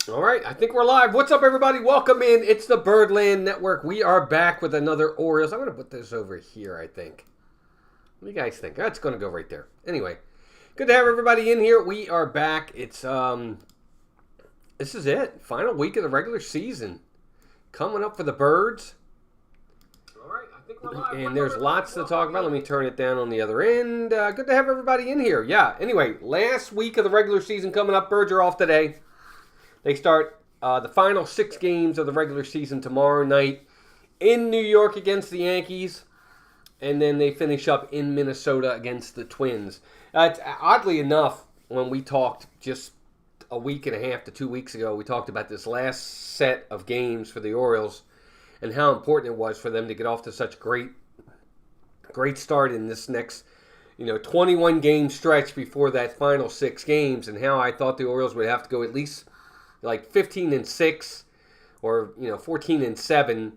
All right, I think we're live. What's up, everybody? Welcome in. It's the Birdland Network. We are back with another Orioles. I'm going to put this over here, I think. What do you guys think? That's going to go right there. Anyway, good to have everybody in here. We are back. This is it. Final week of the regular season. Coming up for the Birds. All right, I think we're live. And there's lots to talk about. Let me turn it down on the other end. Good to have everybody in here. Yeah, anyway, last week of the regular season coming up. Birds are off today. They start the final 6 games of the regular season tomorrow night in New York against the Yankees, and then they finish up in Minnesota against the Twins. Oddly enough, when we talked just a week and a half to 2 weeks ago, we talked about this last set of games for the Orioles and how important it was for them to get off to such great start in this next 21 game stretch before that final 6 games, and how I thought the Orioles would have to go at least like 15-6 or 14-7,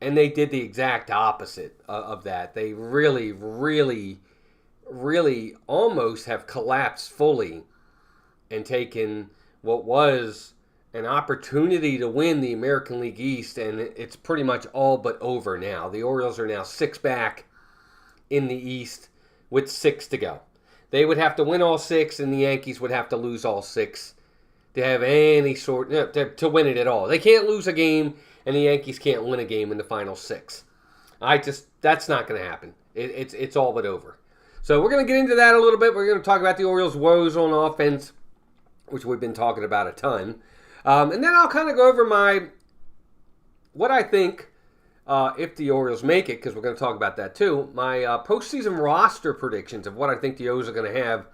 and they did the exact opposite of that. They really almost have collapsed fully and taken what was an opportunity to win the American League East, and it's pretty much all but over now. The Orioles are now 6 back in the East with 6 to go. They would have to win all 6, and the Yankees would have to lose all 6 to have any sort to win it at all. They can't lose a game, and the Yankees can't win a game in the final 6. That's not going to happen. It's all but over. So we're going to get into that a little bit. We're going to talk about the Orioles' woes on offense, which we've been talking about a ton, and then I'll kind of go over what I think if the Orioles make it, because we're going to talk about that too. My postseason roster predictions of what I think the O's are going to have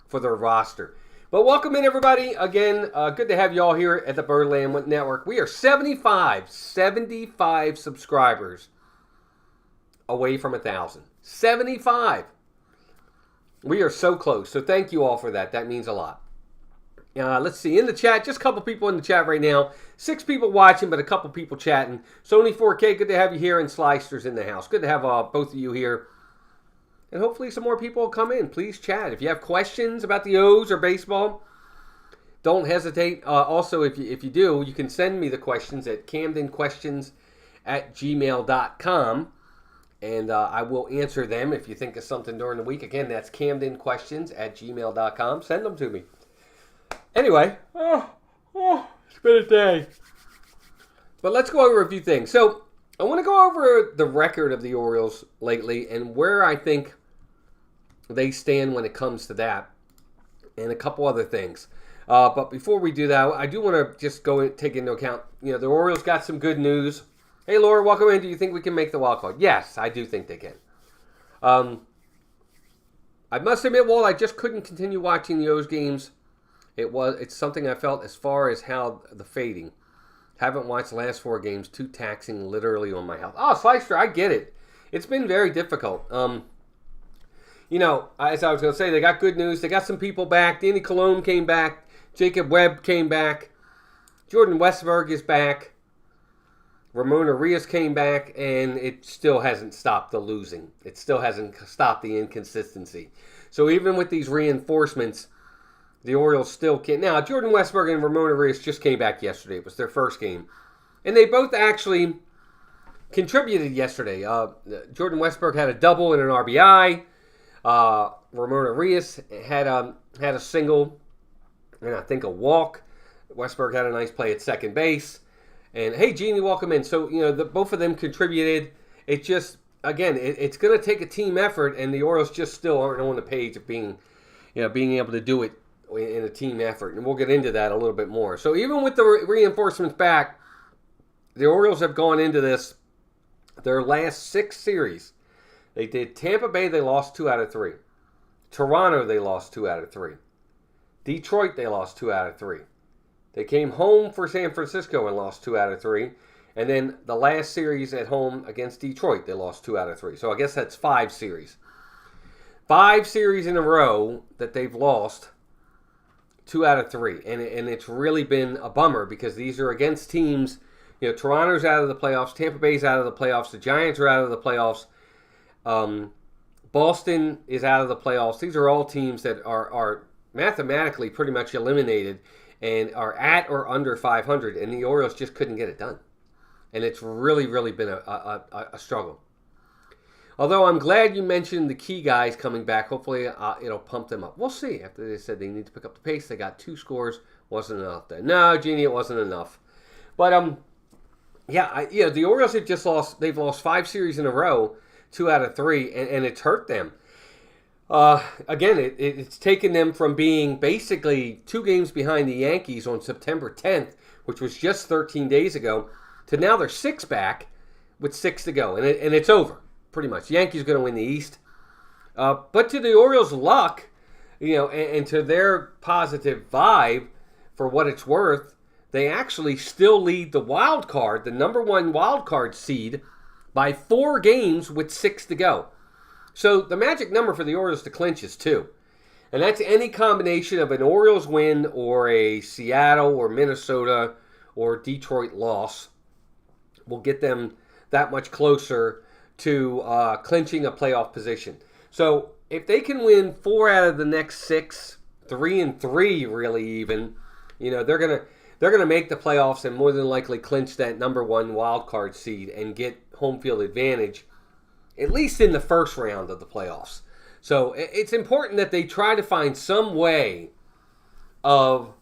for their roster. But welcome in, everybody. Again, good to have you all here at the Birdland Network. We are 75 subscribers away from 1,000. 75. We are so close. So thank you all for that. That means a lot. Let's see. In the chat, just a couple people in the chat right now. 6 people watching, but a couple people chatting. Sony 4K, good to have you here. And Slicer's in the house. Good to have both of you here. And hopefully some more people will come in. Please chat. If you have questions about the O's or baseball, don't hesitate. Also, if you do, you can send me the questions at camdenquestions@gmail.com. And I will answer them if you think of something during the week. Again, that's camdenquestions@gmail.com. Send them to me. Anyway, it's been a day. But let's go over a few things. So I want to go over the record of the Orioles lately and where I think they stand when it comes to that, and a couple other things. But before we do that, I do want to just go and take into account, the Orioles got some good news. Hey, Laura, welcome in. Do you think we can make the wild card? Yes, I do think they can. I must admit, Walt, I just couldn't continue watching the O's games. It's something I felt as far as how the fading. Haven't watched the last 4 games. Too taxing literally on my health. Oh, Slicer, I get it. It's been very difficult. As I was going to say, they got good news. They got some people back. Danny Colon came back. Jacob Webb came back. Jordan Westberg is back. Ramon Arias came back, and it still hasn't stopped the losing. It still hasn't stopped the inconsistency. So even with these reinforcements, the Orioles still can't. Now, Jordan Westberg and Ramon Arias just came back yesterday. It was their first game. And they both actually contributed yesterday. Jordan Westberg had a double and an RBI. Ramon Arias had a single and I think a walk. Westberg had a nice play at second base. And, hey, Jeannie, welcome in. So, both of them contributed. It just, again, it's going to take a team effort, and the Orioles just still aren't on the page of being able to do it in a team effort. And we'll get into that a little bit more. So even with the reinforcements back, the Orioles have gone into their last 6 series. They did Tampa Bay, they lost 2 out of 3. Toronto, they lost 2 out of 3. Detroit, they lost 2 out of 3. They came home for San Francisco and lost 2 out of 3. And then the last series at home against Detroit, they lost 2 out of 3. So I guess that's 5 series. 5 series in a row that they've lost 2 out of 3. And it's really been a bummer because these are against teams. Toronto's out of the playoffs. Tampa Bay's out of the playoffs. The Giants are out of the playoffs. Boston is out of the playoffs. These are all teams that are mathematically pretty much eliminated and are at or under 500, and the Orioles just couldn't get it done. And it's really, really been a struggle. Although I'm glad you mentioned the key guys coming back. Hopefully it'll pump them up. We'll see. After they said they need to pick up the pace, they got 2 scores. Wasn't enough there. No, Jeannie, it wasn't enough. But the Orioles have just lost. They've lost 5 series in a row, 2 out of 3, and it's hurt them. Again, it's taken them from being basically 2 games behind the Yankees on September 10th, which was just 13 days ago, to now they're 6 back with 6 to go, and it's over pretty much. The Yankees are going to win the East, but to the Orioles' luck, and to their positive vibe, for what it's worth, they actually still lead the wild card, the number 1 wild card seed, by 4 games with 6 to go. So the magic number for the Orioles to clinch is 2. And that's any combination of an Orioles win or a Seattle or Minnesota or Detroit loss will get them that much closer to clinching a playoff position. So if they can win 4 out of the next 6, 3-3 really even, they're gonna make the playoffs and more than likely clinch that number 1 wild card seed and get home field advantage, at least in the first round of the playoffs. So it's important that they try to find some way of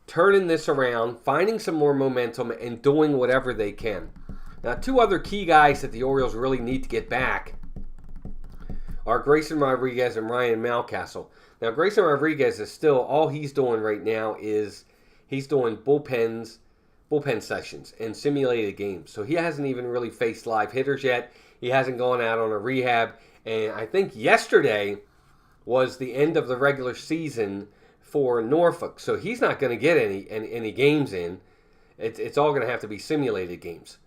turning this around, finding some more momentum, and doing whatever they can. Now, 2 other key guys that the Orioles really need to get back are Grayson Rodriguez and Ryan Mountcastle. Now, Grayson Rodriguez is still, all he's doing right now is he's doing bullpen sessions and simulated games. So he hasn't even really faced live hitters yet. He hasn't gone out on a rehab. And I think yesterday was the end of the regular season for Norfolk. So he's not going to get any games in. It's all going to have to be simulated games.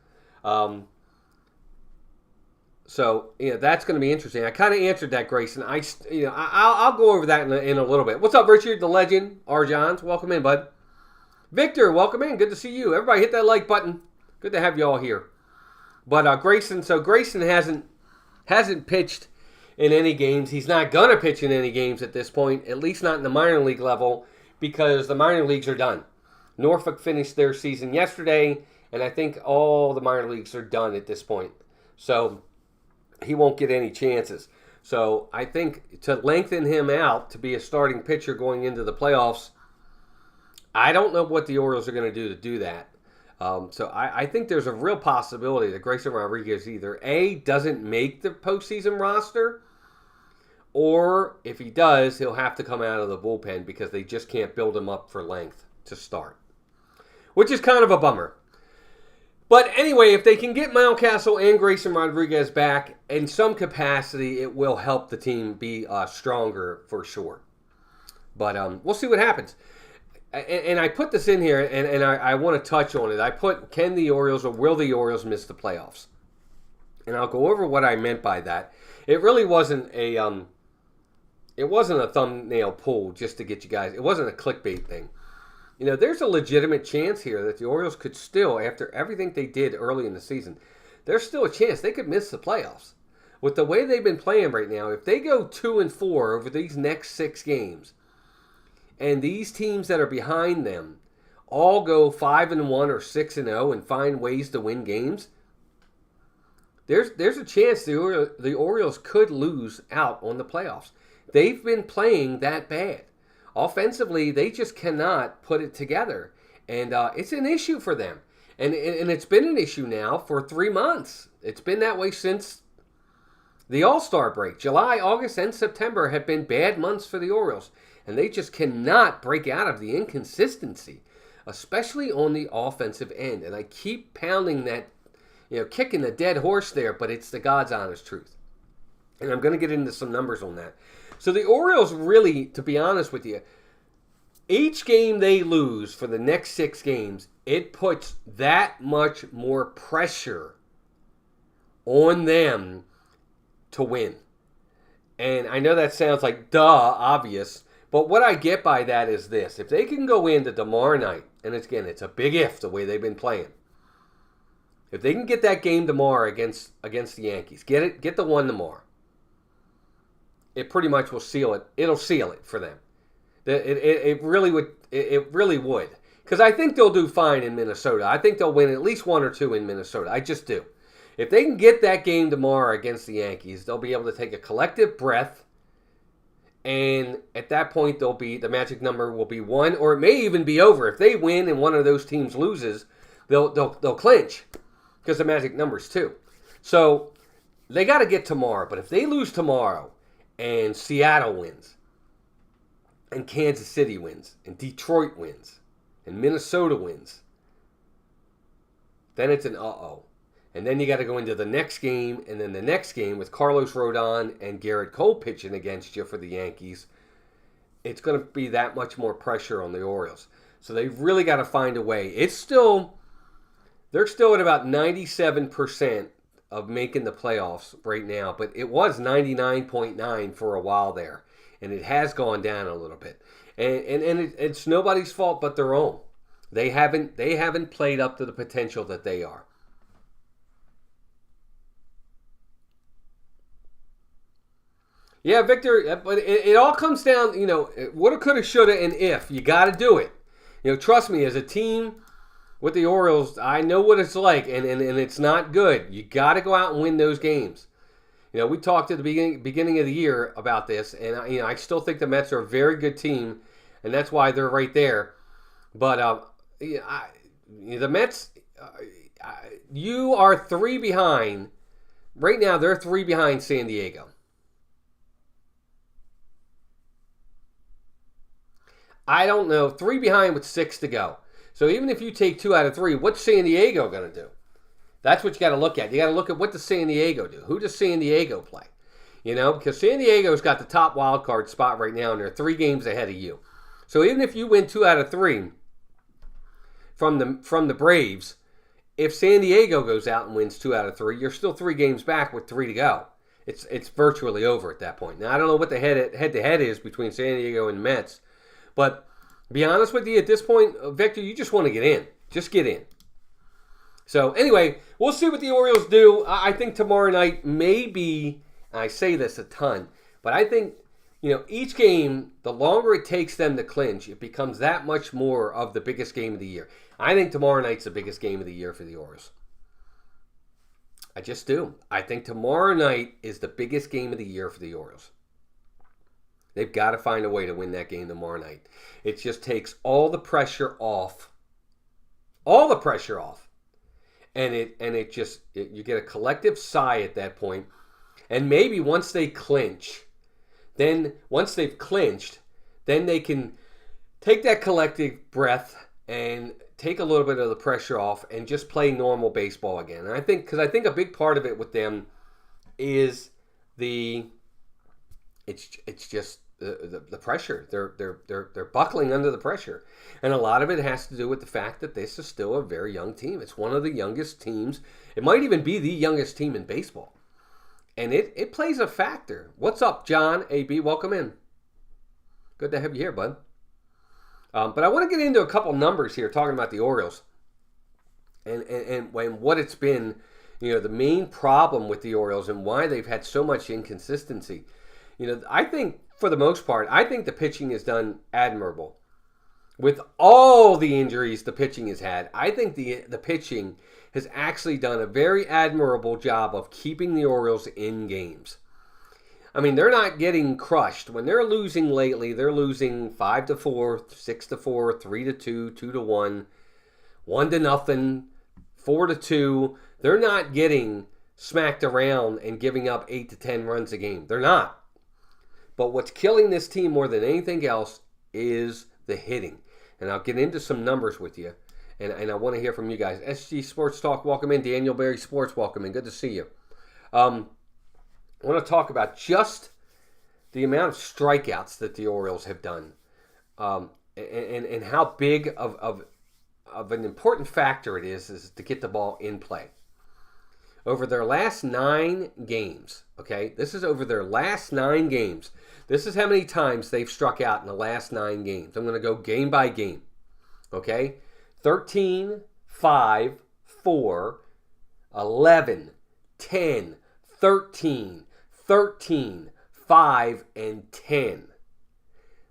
So that's going to be interesting. I kind of answered that, Grayson. I'll go over that in a little bit. What's up, Richard, the legend? R. Johns, welcome in, bud. Victor, welcome in. Good to see you. Everybody hit that like button. Good to have you all here. But Grayson hasn't pitched in any games. He's not going to pitch in any games at this point, at least not in the minor league level, because the minor leagues are done. Norfolk finished their season yesterday, and I think all the minor leagues are done at this point. So he won't get any chances. So I think to lengthen him out to be a starting pitcher going into the playoffs, I don't know what the Orioles are going to do that. So I think there's a real possibility that Grayson Rodriguez either A, doesn't make the postseason roster, or if he does, he'll have to come out of the bullpen because they just can't build him up for length to start, which is kind of a bummer. But anyway, if they can get Mountcastle and Grayson Rodriguez back in some capacity, it will help the team be stronger for sure. But we'll see what happens. And I put this in here, and I want to touch on it. I put, can the Orioles or will the Orioles miss the playoffs? And I'll go over what I meant by that. It really wasn't a thumbnail pull just to get you guys. It wasn't a clickbait thing. There's a legitimate chance here that the Orioles could still, after everything they did early in the season, there's still a chance they could miss the playoffs. With the way they've been playing right now, if they go 2-4 over these next 6 games, and these teams that are behind them all go 5-1 or 6-0 and find ways to win games, there's a chance the Orioles could lose out on the playoffs. They've been playing that bad. Offensively, they just cannot put it together. And it's an issue for them. And it's been an issue now for 3 months. It's been that way since the All-Star break. July, August, and September have been bad months for the Orioles. And they just cannot break out of the inconsistency, especially on the offensive end. And I keep pounding that, kicking the dead horse there, but it's the God's honest truth. And I'm going to get into some numbers on that. So the Orioles really, to be honest with you, each game they lose for the next 6 games, it puts that much more pressure on them to win. And I know that sounds like obvious, but what I get by that is this. If they can go into tomorrow night, and it's a big if the way they've been playing. If they can get that game tomorrow against the Yankees, get the one tomorrow, it pretty much will seal it. It'll seal it for them. It really would. It really would. Because I think they'll do fine in Minnesota. I think they'll win at least 1 or 2 in Minnesota. I just do. If they can get that game tomorrow against the Yankees, they'll be able to take a collective breath. And at that point, the magic number will be 1, or it may even be over. If they win and one of those teams loses, they'll clinch because the magic number's 2. So they got to get tomorrow. But if they lose tomorrow and Seattle wins, and Kansas City wins, and Detroit wins, and Minnesota wins, then it's an uh-oh. And then you got to go into the next game, and then the next game with Carlos Rodon and Garrett Cole pitching against you for the Yankees. It's going to be that much more pressure on the Orioles. So they've really got to find a way. They're still at about 97% of making the playoffs right now, but it was 99.9 for a while there. And it has gone down a little bit, and it's nobody's fault but their own. They haven't played up to the potential that they are. Yeah, Victor, but it all comes down, woulda, coulda, shoulda, and if. You got to do it. Trust me, as a team with the Orioles, I know what it's like, and it's not good. You got to go out and win those games. We talked at the beginning of the year about this, and I still think the Mets are a very good team, and that's why they're right there. But the Mets, you are 3 behind. Right now, they're 3 behind San Diego. I don't know. 3 behind with 6 to go. So even if you take 2 out of 3, what's San Diego going to do? That's what you got to look at. You got to look at what does San Diego do? Who does San Diego play? Because San Diego's got the top wild card spot right now, and they're 3 games ahead of you. So even if you win 2 out of 3 from the Braves, if San Diego goes out and wins 2 out of 3, you're still 3 games back with 3 to go. It's virtually over at that point. Now I don't know what the head-to-head is between San Diego and Mets, but to be honest with you, at this point, Victor, you just want to get in. Just get in. So anyway, we'll see what the Orioles do. I think tomorrow night maybe, I say this a ton, but I think, each game, the longer it takes them to clinch, it becomes that much more of the biggest game of the year. I think tomorrow night's the biggest game of the year for the Orioles. I just do. I think tomorrow night is the biggest game of the year for the Orioles. They've got to find a way to win that game tomorrow night. It just takes all the pressure off. All the pressure off. And you get a collective sigh at that point. And maybe once they clinch, once they've clinched, then they can take that collective breath and take a little bit of the pressure off and just play normal baseball again. And I think a big part of it with them is it's just the pressure. They're buckling under the pressure, and a lot of it has to do with the fact that this is still a very young team. It's one of the youngest teams. It might even be the youngest team in baseball, and it plays a factor. What's up, John? AB, welcome in. Good to have you here, bud. But I want to get into a couple numbers here, talking about the Orioles, and what it's been. The main problem with the Orioles and why they've had so much inconsistency. I think, for the most part, I think the pitching is done admirable. With all the injuries the pitching has had, I think the pitching has actually done a very admirable job of keeping the Orioles in games. I mean, they're not getting crushed. When they're losing lately, they're losing 5-4, 6-4, 3-2, 2-1, 1-0, 4-2. They're not getting smacked around and giving up 8 to 10 runs a game. They're not. But what's killing this team more than anything else is the hitting. And I'll get into some numbers with you. And I want to hear from you guys. SG Sports Talk, welcome in. Daniel Berry Sports, welcome in. Good to see you. I want to talk about just the amount of strikeouts that the Orioles have done. And how big of an important factor it is to get the ball in play. Over their last 9 games, okay? This is over their last 9 games. This is how many times they've struck out in the last 9 games. I'm going to go game by game, okay? 13, 5, 4, 11, 10, 13, 13, 5, and 10.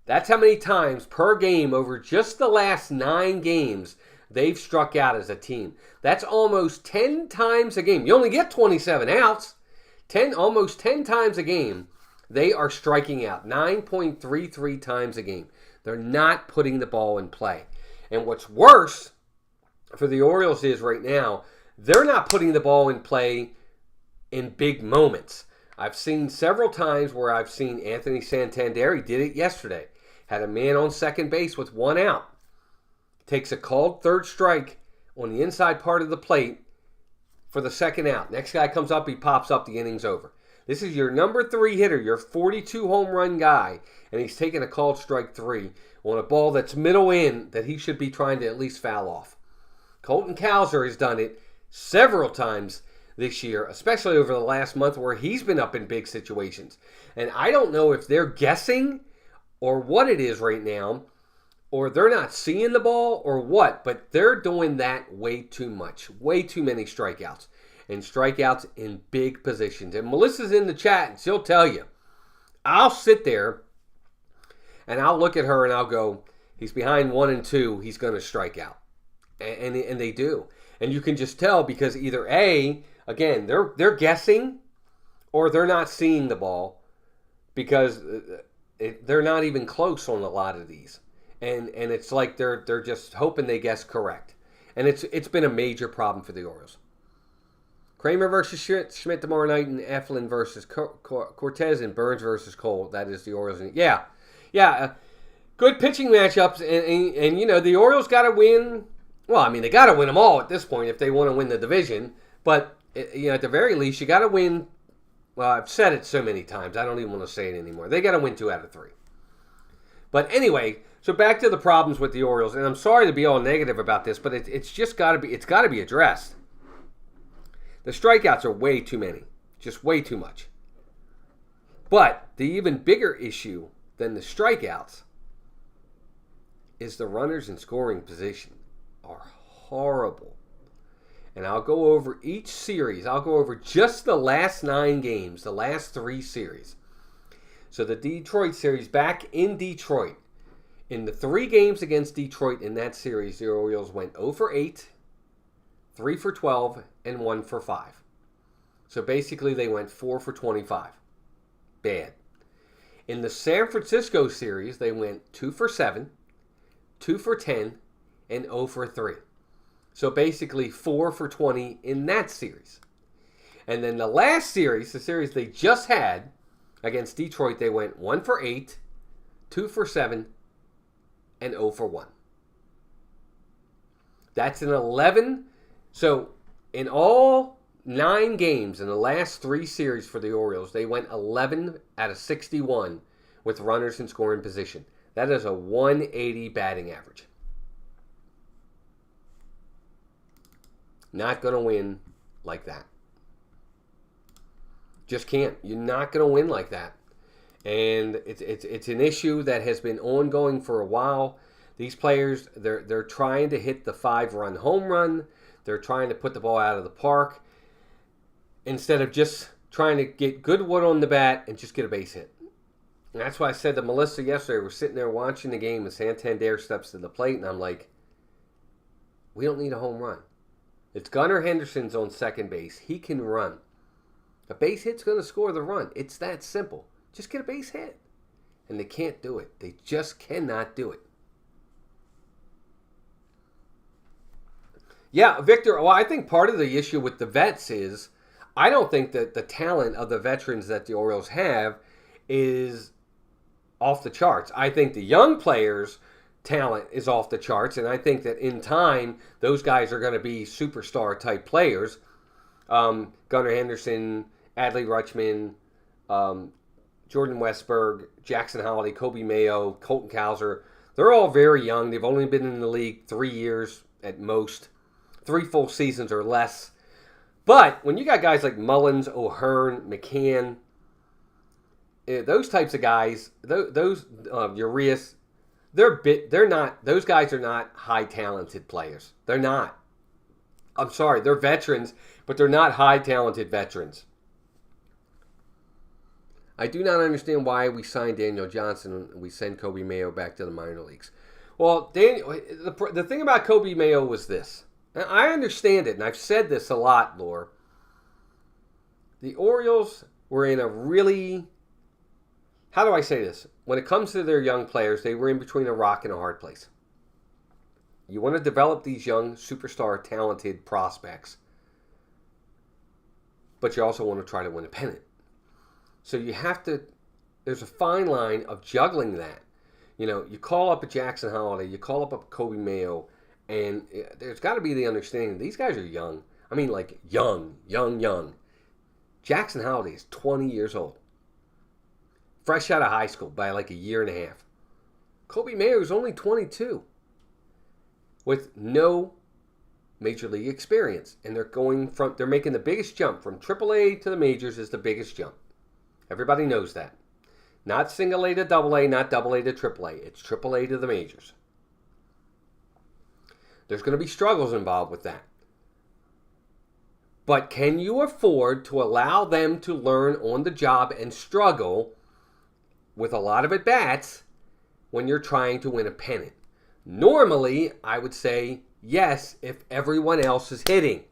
That's how many times per game over just the last 9 games they've struck out as a team. That's almost 10 times a game. You only get 27 outs. Almost 10 times a game, they are striking out. 9.33 times a game. They're not putting the ball in play. And what's worse for the Orioles is right now, they're not putting the ball in play in big moments. I've seen several times where I've seen Anthony Santander, he did it yesterday, had a man on second base with 1 out, takes a called third strike on the inside part of the plate for the 2nd out. Next guy comes up, he pops up, the inning's over. This is your number 3 hitter, your 42 home run guy, and he's taking a called strike 3 on a ball that's middle in that he should be trying to at least foul off. Colton Cowser has done it several times this year, especially over the last month where he's been up in big situations. And I don't know if they're guessing or what it is right now, or they're not seeing the ball or what, but they're doing that way too much. Way too many strikeouts. And strikeouts in big positions. And Melissa's in the chat and she'll tell you. I'll sit there and I'll look at her and I'll go, he's behind 1 and 2, he's going to strike out. And they do. And you can just tell because either A, again, they're guessing, or they're not seeing the ball because they're not even close on a lot of these. And it's like they're just hoping they guess correct. And it's been a major problem for the Orioles. Kramer versus Schmidt tomorrow night, and Eflin versus Cortez, and Burns versus Cole. That is the Orioles. Yeah. Good pitching matchups, and you know the Orioles got to win. Well, I mean they got to win them all at this point if they want to win the division. But you know, at the very least, you got to win. Well, I've said it so many times, I don't even want to say it anymore. They got to win 2 out of 3. But anyway, so back to the problems with the Orioles, and I'm sorry to be all negative about this, but it's just got to be addressed. The strikeouts are way too many, just way too much. But the even bigger issue than the strikeouts is the runners in scoring position are horrible. And I'll go over each series. I'll go over just the last 9 games, the last 3 series. So the Detroit series, back in Detroit, in the 3 games against Detroit in that series, the Orioles went 0 for 8, 3 for 12, and 1 for 5. So basically they went 4 for 25. Bad. In the San Francisco series, they went 2 for 7, 2 for 10, and 0 for 3. So basically 4 for 20 in that series. And then the last series, the series they just had against Detroit, they went 1 for 8, 2 for 7, and 0 for 1. That's an 11. So in all 9 games in the last 3 series for the Orioles, they went 11 out of 61 with runners in scoring position. That is a 180 batting average. Not going to win like that. Just can't. You're not going to win like that. And it's an issue that has been ongoing for a while. These players, they're trying to hit the 5-run home run. They're trying to put the ball out of the park instead of just trying to get good wood on the bat and just get a base hit. And that's why I said to Melissa yesterday, we're sitting there watching the game and Santander steps to the plate, and I'm like, we don't need a home run. It's Gunnar Henderson's on second base. He can run. A base hit's going to score the run. It's that simple. Just get a base hit. And they can't do it. They just cannot do it. Yeah, Victor, well, I think part of the issue with the vets is I don't think that the talent of the veterans that the Orioles have is off the charts. I think the young players' talent is off the charts, and I think that in time, those guys are going to be superstar-type players. Gunnar Henderson, Adley Rutschman, Jordan Westberg, Jackson Holiday, Kobe Mayo, Colton Cowser. They're all very young. They've only been in the league 3 years at most, 3 full seasons or less. But when you got guys like Mullins, O'Hearn, McCann, those types of guys, those Urias, they're not. Those guys are not high talented players. They're not. I'm sorry, they're veterans, but they're not high talented veterans. I do not understand why we signed Daniel Johnson and we send Kobe Mayo back to the minor leagues. Well, the thing about Kobe Mayo was this. I understand it, and I've said this a lot, Lore. The Orioles were in a really... How do I say this? When it comes to their young players, they were in between a rock and a hard place. You want to develop these young, superstar, talented prospects, but you also want to try to win a pennant. So you have to... There's a fine line of juggling that. You call up a Jackson Holiday, you call up a Kobe Mayo, and there's got to be the understanding these guys are young. I mean, like young. Jackson Holiday is 20 years old. Fresh out of high school by like a year and a half. Kobe Mayo is only 22. With no major league experience. And they're making the biggest jump from AAA to the majors is the biggest jump. Everybody knows that. Not single A to double A, not double A to triple A. It's triple A to the majors. There's going to be struggles involved with that. But can you afford to allow them to learn on the job and struggle with a lot of at-bats when you're trying to win a pennant? Normally, I would say yes if everyone else is hitting.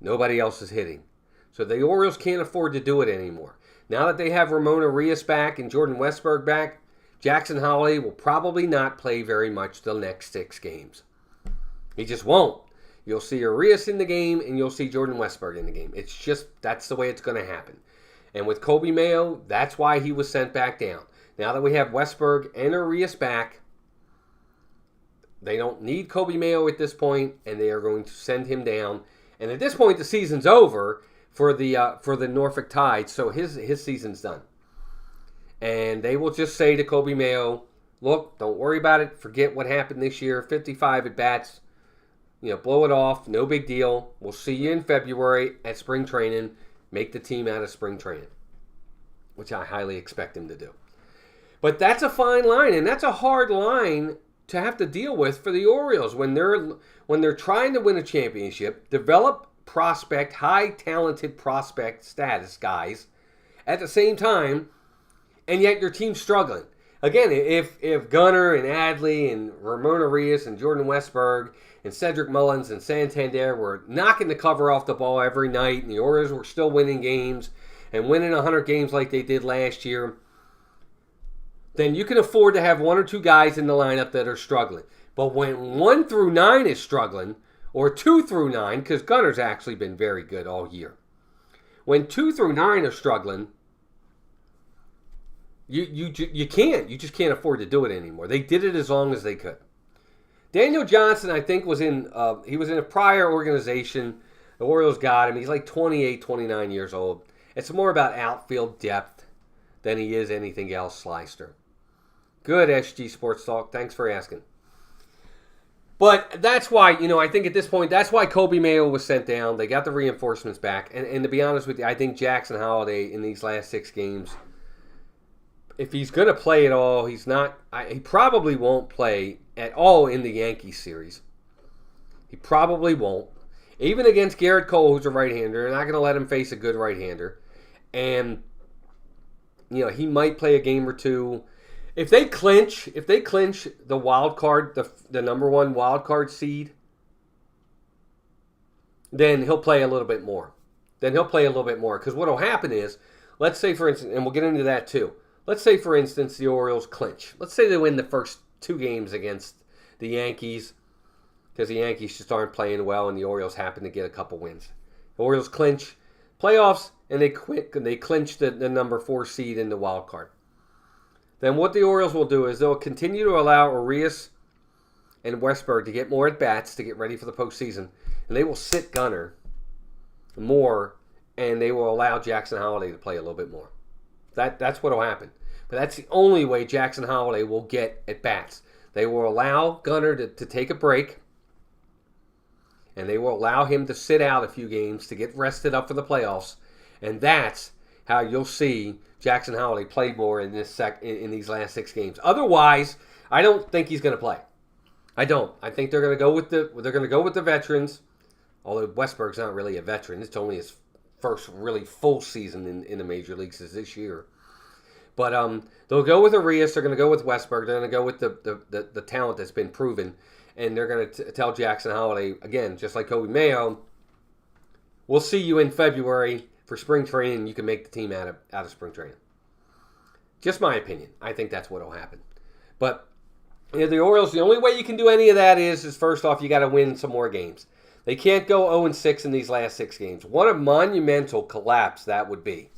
Nobody else is hitting. So the Orioles can't afford to do it anymore. Now that they have Ramon Arias back and Jordan Westburg back, Jackson Holiday will probably not play very much the next 6 games. He just won't. You'll see Arias in the game and you'll see Jordan Westburg in the game. It's just, that's the way it's going to happen. And with Kobe Mayo, that's why he was sent back down. Now that we have Westburg and Arias back, they don't need Kobe Mayo at this point, and they are going to send him down. And at this point, the season's over for the Norfolk Tide, so his season's done. And they will just say to Kobe Mayo, look, don't worry about it. Forget what happened this year. 55 at-bats. Blow it off. No big deal. We'll see you in February at spring training. Make the team out of spring training, which I highly expect him to do. But that's a fine line, and that's a hard line to have to deal with for the Orioles when they're trying to win a championship, develop prospect, high talented prospect status guys at the same time, and yet your team's struggling. Again, if Gunnar and Adley and Ramon Arias and Jordan Westburg and Cedric Mullins and Santander were knocking the cover off the ball every night, and the Orioles were still winning games and winning 100 games like they did last year, then you can afford to have 1 or 2 guys in the lineup that are struggling. But when 1 through 9 is struggling, or 2 through 9, because Gunnar's actually been very good all year. When 2 through 9 are struggling, you just can't afford to do it anymore. They did it as long as they could. Daniel Johnson, I think, was in a prior organization. The Orioles got him. He's like 28, 29 years old. It's more about outfield depth than he is anything else, Slyster. Good, SG Sports Talk. Thanks for asking. But that's why, I think at this point, that's why Kobe Mayo was sent down. They got the reinforcements back. And to be honest with you, I think Jackson Holiday in these last 6 games, if he's going to play at all, he probably won't play at all in the Yankees series. He probably won't. Even against Garrett Cole, who's a right-hander, they're not going to let him face a good right-hander. And, he might play a game or 2. If they clinch the wild card, the number 1 wild card seed, then he'll play a little bit more. Because what will happen is, let's say, for instance, and we'll get into that too. Let's say, for instance, the Orioles clinch. Let's say they win the first 2 games against the Yankees, because the Yankees just aren't playing well, and the Orioles happen to get a couple wins. The Orioles clinch playoffs, and they clinch the number 4 seed in the wild card. Then what the Orioles will do is they'll continue to allow Arias and Westburg to get more at-bats to get ready for the postseason. And they will sit Gunnar more, and they will allow Jackson Holiday to play a little bit more. That's what will happen. But that's the only way Jackson Holiday will get at-bats. They will allow Gunnar to take a break, and they will allow him to sit out a few games to get rested up for the playoffs. And that's how you'll see Jackson Holiday play more in these last 6 games. Otherwise, I don't think he's going to play. I don't. I think they're going to go with the veterans. Although Westberg's not really a veteran. It's only his first really full season in the major leagues is this year. But they'll go with Arias. They're going to go with Westberg. They're going to go with the talent that's been proven. And they're going to tell Jackson Holiday, again, just like Kobe Mayo, we'll see you in February for spring training. You can make the team out of spring training. Just my opinion. I think that's what will happen. But the Orioles, the only way you can do any of that is first off, you got to win some more games. They can't go 0-6 in these last 6 games. What a monumental collapse that would be.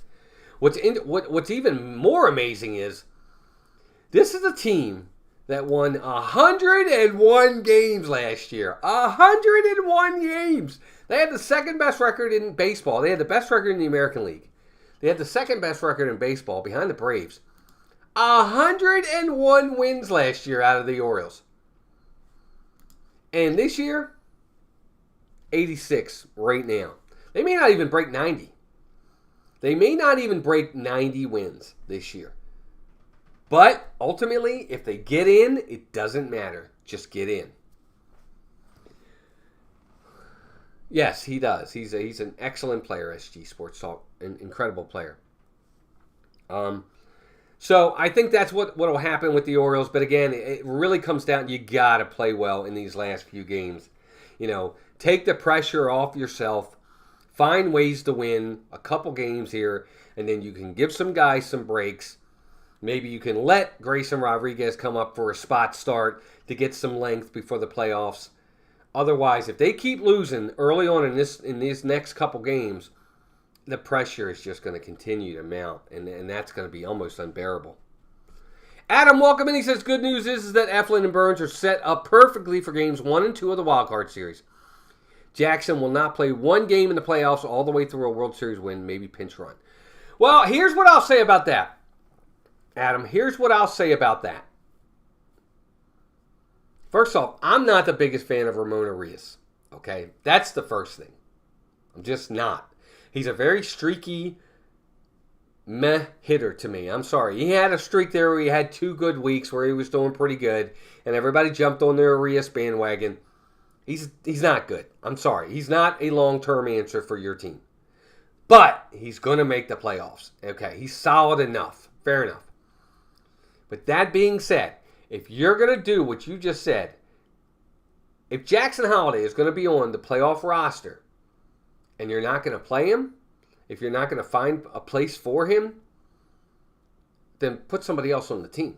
What's even more amazing is this is a team that won 101 games last year. 101 games. They had the second best record in baseball. They had the best record in the American League. They had the second best record in baseball behind the Braves. 101 wins last year out of the Orioles. And this year, 86 right now. They may not even break 90. They may not even break 90 wins this year. But ultimately, if they get in, it doesn't matter. Just get in. Yes, he does. He's an excellent player, SG Sports Talk. An incredible player. So I think that's what will happen with the Orioles. But again, it really comes down, you got to play well in these last few games. Take the pressure off yourself. Find ways to win a couple games here. And then you can give some guys some breaks. Maybe you can let Grayson Rodriguez come up for a spot start to get some length before the playoffs. Otherwise, if they keep losing early on in these next couple games, the pressure is just going to continue to mount, and that's going to be almost unbearable. Adam, welcome in. He says, good news is that Eflin and Burns are set up perfectly for games 1 and 2 of the Wild Card Series. Jackson will not play one game in the playoffs all the way through a World Series win, maybe pinch run. Well, here's what I'll say about that. Adam, here's what I'll say about that. First off, I'm not the biggest fan of Ramon Arias. Okay? That's the first thing. I'm just not. He's a very streaky, meh hitter to me. I'm sorry. He had a streak there where he had 2 good weeks where he was doing pretty good, and everybody jumped on their Arias bandwagon. He's not good. I'm sorry. He's not a long-term answer for your team. But he's going to make the playoffs. Okay? He's solid enough. Fair enough. But that being said, if you're going to do what you just said, if Jackson Holiday is going to be on the playoff roster and you're not going to play him, if you're not going to find a place for him, then put somebody else on the team.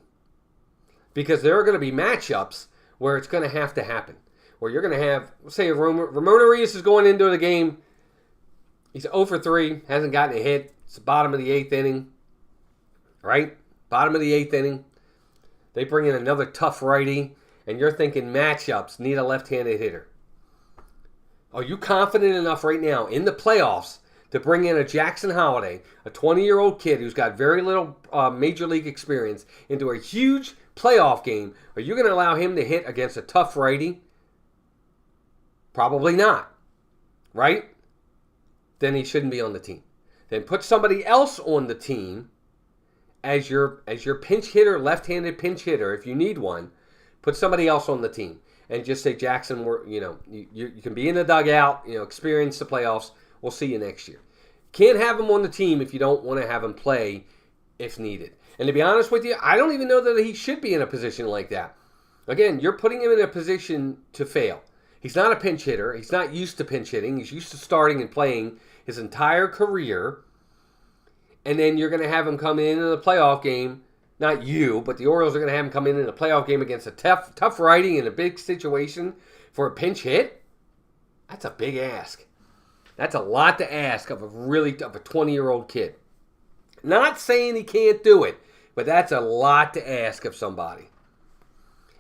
Because there are going to be matchups where it's going to have to happen. Where you're going to have, say, Ramon Arias is going into the game. He's 0 for 3, hasn't gotten a hit. It's the bottom of the 8th inning. Right? Bottom of the 8th inning. They bring in another tough righty, and you're thinking matchups need a left-handed hitter. Are you confident enough right now in the playoffs to bring in a Jackson Holiday, a 20-year-old kid who's got very little major league experience, into a huge playoff game? Are you going to allow him to hit against a tough righty? Probably not. Right? Then he shouldn't be on the team. Then put somebody else on the team as your pinch hitter, left-handed pinch hitter, if you need one. Put somebody else on the team and just say, Jackson, you can be in the dugout, experience the playoffs. We'll see you next year. Can't have him on the team if you don't want to have him play if needed. And to be honest with you, I don't even know that he should be in a position like that. Again, you're putting him in a position to fail. He's not a pinch hitter. He's not used to pinch hitting. He's used to starting and playing his entire career. And then you're going to have him come in the playoff game. Not you, but the Orioles are going to have him come in a playoff game against a tough righty in a big situation for a pinch hit. That's a big ask. That's a lot to ask of a 20-year-old kid. Not saying he can't do it, but that's a lot to ask of somebody.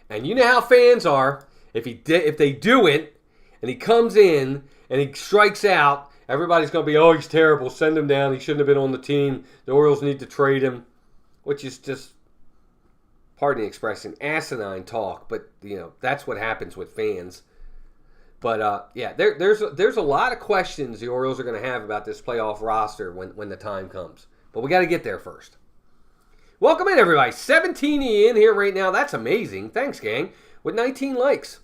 And you know how fans are. If they do it and he comes in and he strikes out, everybody's going to be, oh, he's terrible. Send him down. He shouldn't have been on the team. The Orioles need to trade him, which is just, pardon the expression, asinine talk. But, that's what happens with fans. But, there's a lot of questions the Orioles are going to have about this playoff roster when the time comes. But we got to get there first. Welcome in, everybody. 17 in here right now. That's amazing. Thanks, gang. With 19 likes.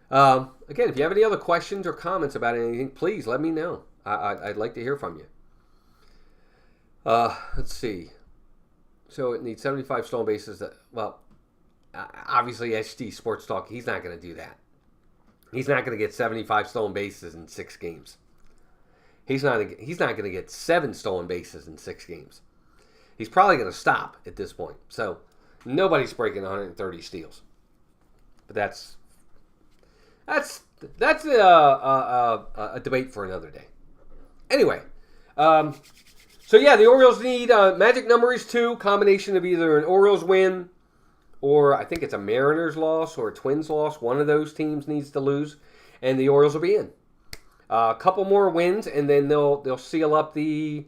Again, if you have any other questions or comments about anything, please let me know. I'd like to hear from you. Let's see. So it needs 75 stolen bases. Well, obviously HD Sports Talk, he's not going to do that. He's not going to get 75 stolen bases in 6 games. He's not going to get 7 stolen bases in 6 games. He's probably going to stop at this point. So nobody's breaking 130 steals. But that's a debate for another day. Anyway, so yeah, the Orioles need magic number is 2, combination of either an Orioles win or I think it's a Mariners loss or a Twins loss. One of those teams needs to lose, and the Orioles will be in. A couple more wins, and then they'll seal up the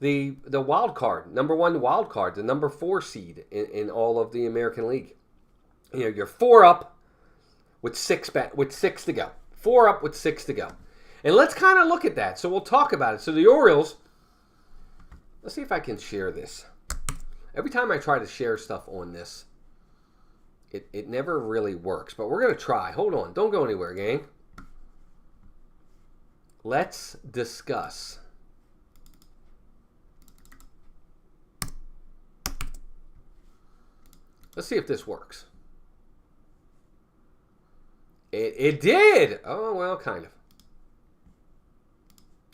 wild card, number 1 wild card, the number 4 seed in all of the American League. You know, you're 4 up with 6 to go. 4 up with 6 to go. And let's kind of look at that. So we'll talk about it. So the Orioles, let's see if I can share this. Every time I try to share stuff on this, it never really works. But we're going to try. Hold on. Don't go anywhere, gang. Let's discuss. Let's see if this works. It did. Oh, well, kind of.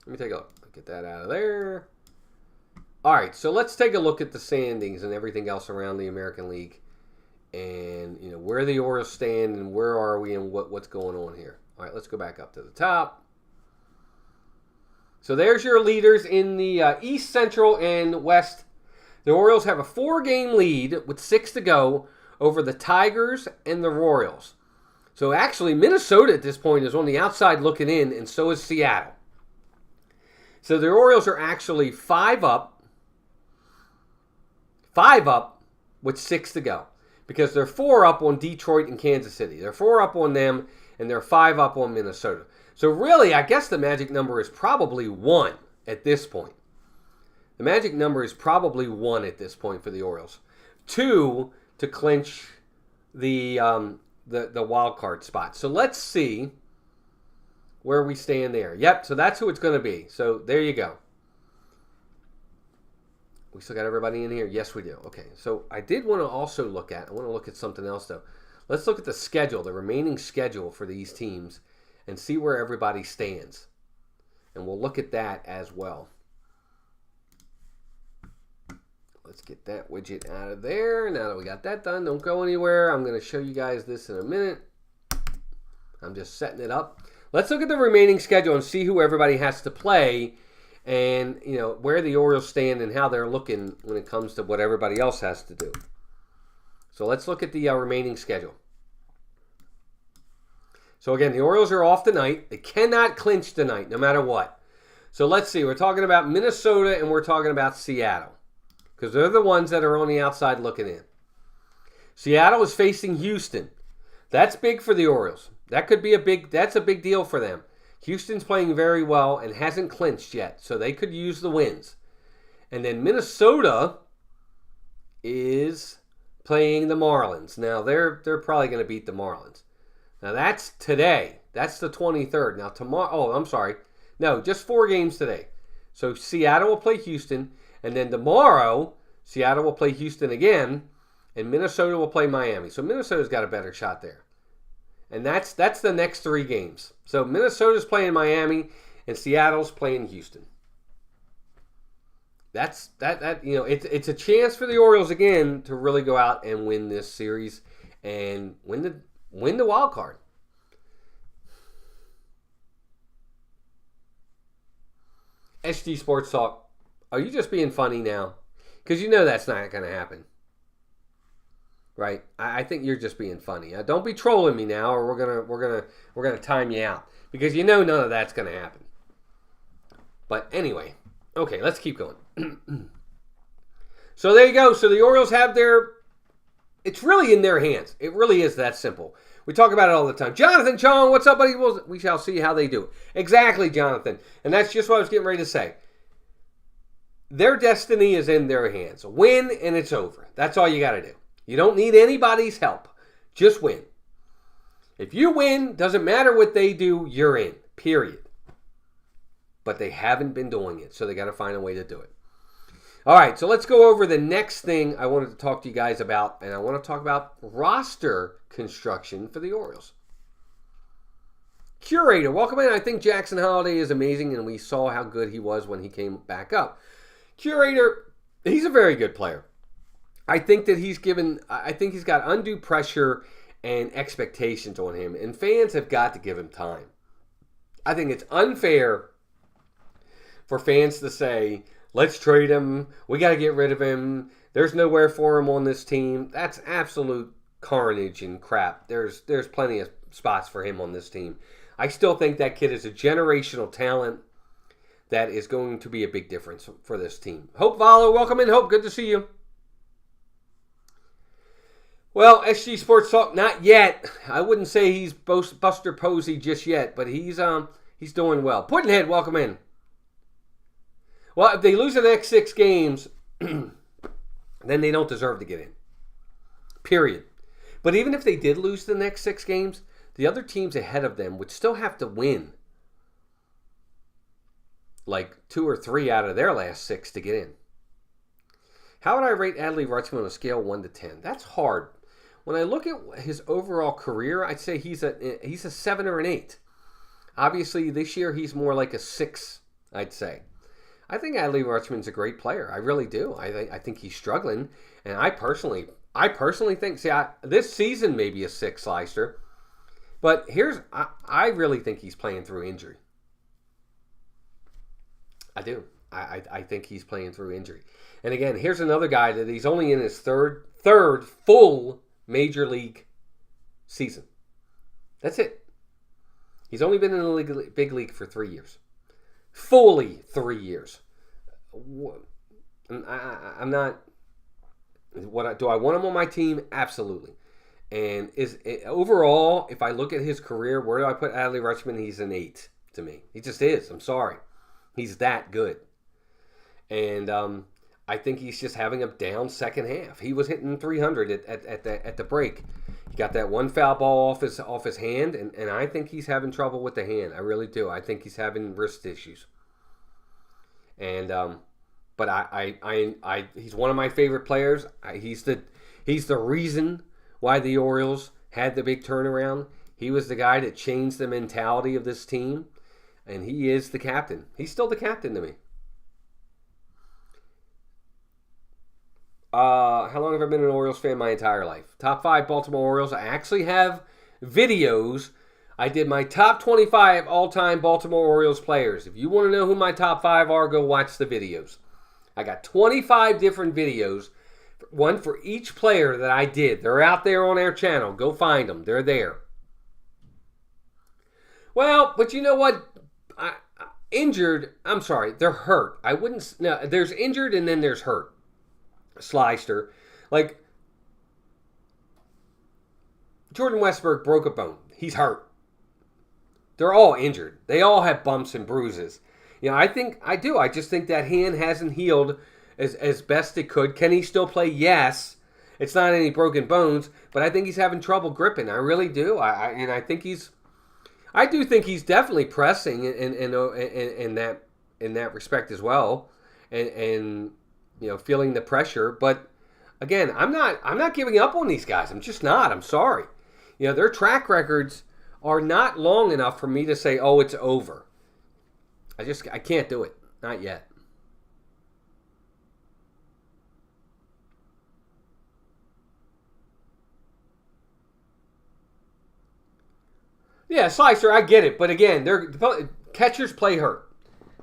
Let me take a look. Get that out of there. All right, so let's take a look at the standings and everything else around the American League, and you know where the Orioles stand and where are we and what's going on here. All right, let's go back up to the top. So there's your leaders in the East, Central, and West. The Orioles have a 4-game lead with 6 to go over the Tigers and the Royals. So actually, Minnesota at this point is on the outside looking in, and so is Seattle. So the Orioles are actually 5 up with 6 to go, because they're 4 up on Detroit and Kansas City. They're 4 up on them, and they're 5 up on Minnesota. So really, I guess the magic number is probably 1 at this point. The magic number is probably 1 at this point for the Orioles. 2 to clinch the wild card spot. So let's see where we stand there. Yep, so that's who it's going to be. So there you go. We still got everybody in here? Yes, we do. Okay, so I did want to also look at something else, though. Let's look at the schedule, the remaining schedule for these teams, and see where everybody stands. And we'll look at that as well. Let's get that widget out of there. Now that we got that done, don't go anywhere. I'm going to show you guys this in a minute. I'm just setting it up. Let's look at the remaining schedule and see who everybody has to play, and you know where the Orioles stand and how they're looking when it comes to what everybody else has to do. So let's look at the remaining schedule. So again, the Orioles are off tonight. They cannot clinch tonight, no matter what. So let's see. We're talking about Minnesota and we're talking about Seattle, because they're the ones that are on the outside looking in. Seattle is facing Houston. That's big for the Orioles. That's a big deal for them. Houston's playing very well and hasn't clinched yet, so they could use the wins. And then Minnesota is playing the Marlins. Now they're probably going to beat the Marlins. Now that's today. That's the 23rd. Now tomorrow, I'm sorry. No, just 4 games today. So Seattle will play Houston, and then tomorrow Seattle will play Houston again, and Minnesota will play Miami. So Minnesota's got a better shot there. And that's the next 3 games. So Minnesota's playing Miami, and Seattle's playing Houston. It's a chance for the Orioles again to really go out and win this series and win the wild card. SD Sports Talk, are you just being funny now? Because you know that's not going to happen. Right? I think you're just being funny. Don't be trolling me now, or we're gonna time you out, because you know none of that's gonna happen. But anyway, okay, let's keep going. So there you go. So the Orioles have it's really in their hands. It really is that simple. We talk about it all the time. Jonathan Chong, what's up, buddy? We shall see how they do. Exactly, Jonathan. And that's just what I was getting ready to say. Their destiny is in their hands. Win and it's over. That's all you got to do. You don't need anybody's help. Just win. If you win, doesn't matter what they do, you're in. Period. But they haven't been doing it, so they got to find a way to do it. All right, so let's go over the next thing I wanted to talk to you guys about, and I want to talk about roster construction for the Orioles. Curator, welcome in. I think Jackson Holliday is amazing, and we saw how good he was when he came back up. Curator, he's a very good player. I think he's got undue pressure and expectations on him, and fans have got to give him time. I think it's unfair for fans to say, let's trade him, we got to get rid of him, there's nowhere for him on this team. That's absolute carnage and crap. There's plenty of spots for him on this team. I still think that kid is a generational talent that is going to be a big difference for this team. Hope Valo, welcome in. Hope, good to see you. Well, SG Sports Talk, not yet. I wouldn't say he's Buster Posey just yet, but he's doing well. Puddinhead, welcome in. Well, if they lose the next 6 games, then they don't deserve to get in. Period. But even if they did lose the next 6 games, the other teams ahead of them would still have to win like 2 or 3 out of their last 6 to get in. How would I rate Adley Rutschman on a scale 1 to 10? That's hard. When I look at his overall career, I'd say he's a 7 or an 8. Obviously, this year he's more like a 6, I'd say. I think Adley Rutschman's a great player. I really do. I think he's struggling, and I personally think. This season may be a 6, Leister, but I really think he's playing through injury. I do. I think he's playing through injury. And again, here's another guy that he's only in his third full major league season. That's it. He's only been in the big league for 3 years. Fully 3 years. I'm not. Do I want him on my team? Absolutely. And overall, if I look at his career, where do I put Adley Rutschman? He's an 8 to me. He just is. I'm sorry. He's that good. And I think he's just having a down second half. He was hitting 300 at the break. He got that one foul ball off his hand, and I think he's having trouble with the hand. I really do. I think he's having wrist issues. And but he's one of my favorite players. He's the reason why the Orioles had the big turnaround. He was the guy that changed the mentality of this team, and he is the captain. He's still the captain to me. How long have I been an Orioles fan? My entire life. Top 5 Baltimore Orioles. I actually have videos. I did my top 25 all-time Baltimore Orioles players. If you want to know who my top 5 are, go watch the videos. I got 25 different videos, one for each player that I did. They're out there on our channel. Go find them. They're there. Well, but you know what? Injured. I'm sorry. They're hurt. I wouldn't. No, there's injured and then there's hurt. Slicer. Like, Jordan Westburg broke a bone. He's hurt. They're all injured. They all have bumps and bruises. You know, I just think that hand hasn't healed as best it could. Can he still play? Yes. It's not any broken bones, but I think he's having trouble gripping. I really do. I do think he's definitely pressing in that respect as well, and you know, feeling the pressure. But again, I'm not giving up on these guys. I'm just not. I'm sorry. You know, their track records are not long enough for me to say, oh, it's over. I can't do it. Not yet. Yeah, Slicer, I get it. But again, catchers play hurt.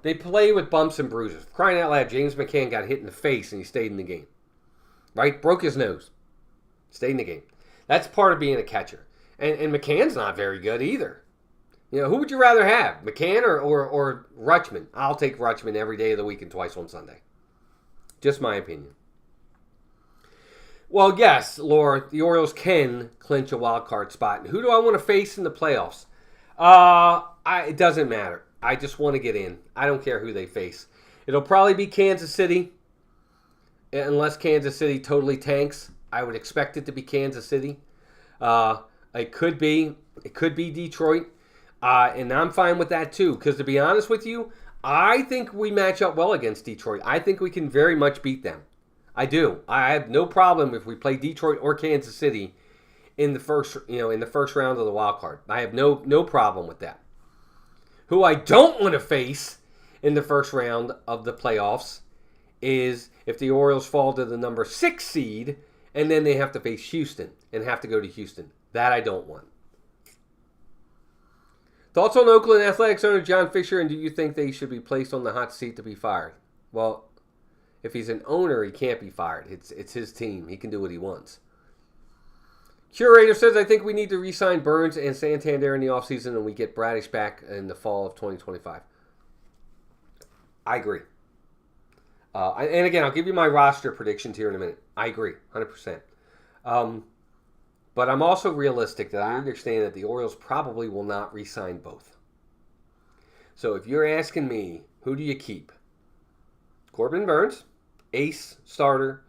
They play with bumps and bruises. Crying out loud, James McCann got hit in the face and he stayed in the game. Right? Broke his nose. Stayed in the game. That's part of being a catcher. And McCann's not very good either. You know, who would you rather have? McCann or Rutschman? I'll take Rutschman every day of the week and twice on Sunday. Just my opinion. Well, yes, Laura, the Orioles can clinch a wild card spot. And who do I want to face in the playoffs? It doesn't matter. I just want to get in. I don't care who they face. It'll probably be Kansas City. Unless Kansas City totally tanks. I would expect it to be Kansas City. It could be Detroit. And I'm fine with that too. Because to be honest with you, I think we match up well against Detroit. I think we can very much beat them. I do. I have no problem if we play Detroit or Kansas City in the first, in the first round of the wild card. I have no problem with that. Who I don't want to face in the first round of the playoffs is if the Orioles fall to the number 6 seed and then they have to face Houston and have to go to Houston. That I don't want. Thoughts on Oakland Athletics owner John Fisher, and do you think they should be placed on the hot seat to be fired? Well, if he's an owner, he can't be fired. It's his team. He can do what he wants. Curator says, I think we need to re-sign Burns and Santander in the offseason and we get Bradish back in the fall of 2025. I agree. And again, I'll give you my roster predictions here in a minute. I agree, 100%. But I'm also realistic that I understand that the Orioles probably will not re-sign both. So if you're asking me, who do you keep? Corbin Burns, ace starter,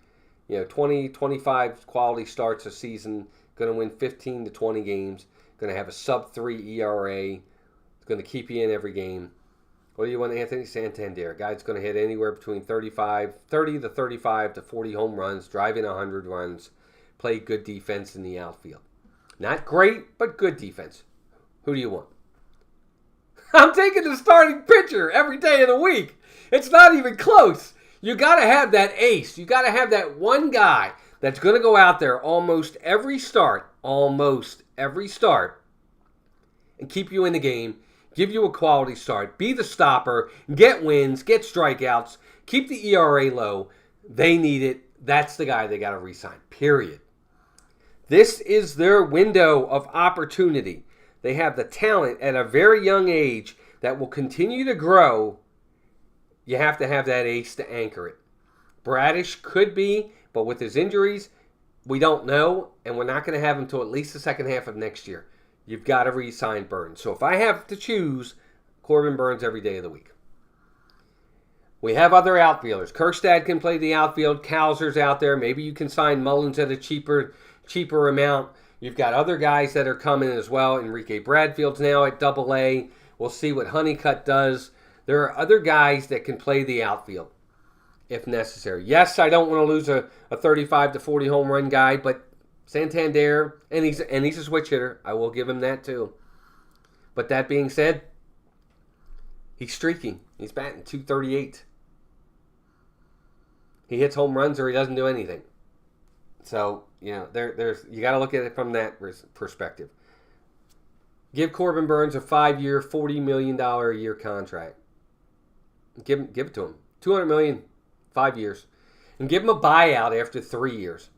20, 25 quality starts a season, going to win 15 to 20 games, going to have a sub-3 ERA, going to keep you in every game. What do you want, Anthony Santander? A guy that's going to hit anywhere between 30 to 35 to 40 home runs, drive in 100 runs, play good defense in the outfield. Not great, but good defense. Who do you want? I'm taking the starting pitcher every day of the week. It's not even close. You got to have that ace. You got to have that one guy that's going to go out there almost every start, and keep you in the game, give you a quality start, be the stopper, get wins, get strikeouts, keep the ERA low. They need it. That's the guy they got to re-sign, period. This is their window of opportunity. They have the talent at a very young age that will continue to grow. You have to have that ace to anchor it. Bradish could be, but with his injuries, we don't know, and we're not going to have him until at least the second half of next year. You've got to re-sign Burns. So if I have to choose, Corbin Burns every day of the week. We have other outfielders. Kerstad can play the outfield. Kowser's out there. Maybe you can sign Mullins at a cheaper amount. You've got other guys that are coming as well. Enrique Bradfield's now at AA. We'll see what Honeycutt does. There are other guys that can play the outfield if necessary. Yes, I don't want to lose a 35 to 40 home run guy, but Santander, and he's a switch hitter. I will give him that too. But that being said, he's streaking. He's batting .238. He hits home runs or he doesn't do anything. So, there's you got to look at it from that perspective. Give Corbin Burns a 5-year, $40 million a year contract. Give it to him. $200 million, 5 years. And give him a buyout after 3 years.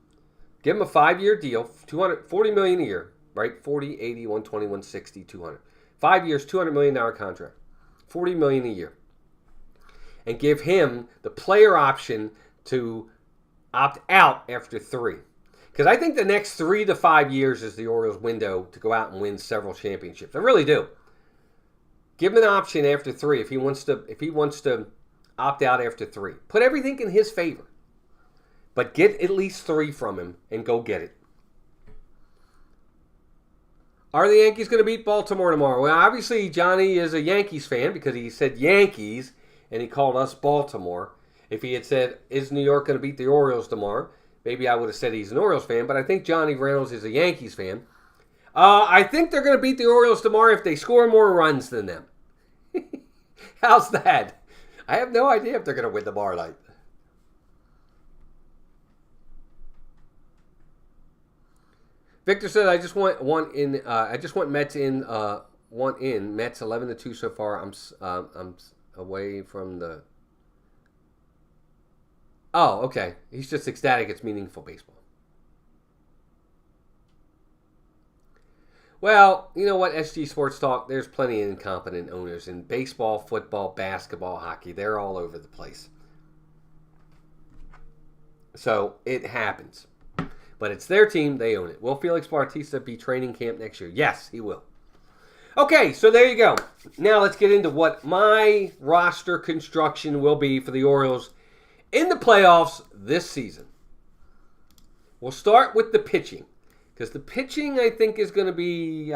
Give him a 5-year deal, $40 million a year, right? 40, 80, 120, 160, 200. 5 years, $200 million contract. $40 million a year. And give him the player option to opt out after 3. Because I think the next 3 to 5 years is the Orioles' window to go out and win several championships. I really do. Give him an option after 3 if he wants to opt out after 3. Put everything in his favor. But get at least 3 from him and go get it. Are the Yankees going to beat Baltimore tomorrow? Well, obviously Johnny is a Yankees fan because he said Yankees and he called us Baltimore. If he had said, is New York going to beat the Orioles tomorrow? Maybe I would have said he's an Orioles fan, but I think Johnny Reynolds is a Yankees fan. I think they're going to beat the Orioles tomorrow if they score more runs than them. How's that? I have no idea if they're going to win tomorrow night. Victor said, I just want Mets in. One in. Mets 11-2 so far. I'm away from the. Oh, okay. He's just ecstatic it's meaningful baseball. Well, you know what, SG Sports Talk, there's plenty of incompetent owners in baseball, football, basketball, hockey. They're all over the place. So, it happens. But it's their team, they own it. Will Felix Bautista be training camp next year? Yes, he will. Okay, so there you go. Now let's get into what my roster construction will be for the Orioles in the playoffs this season. We'll start with the pitching. Because the pitching, I think, is going to be...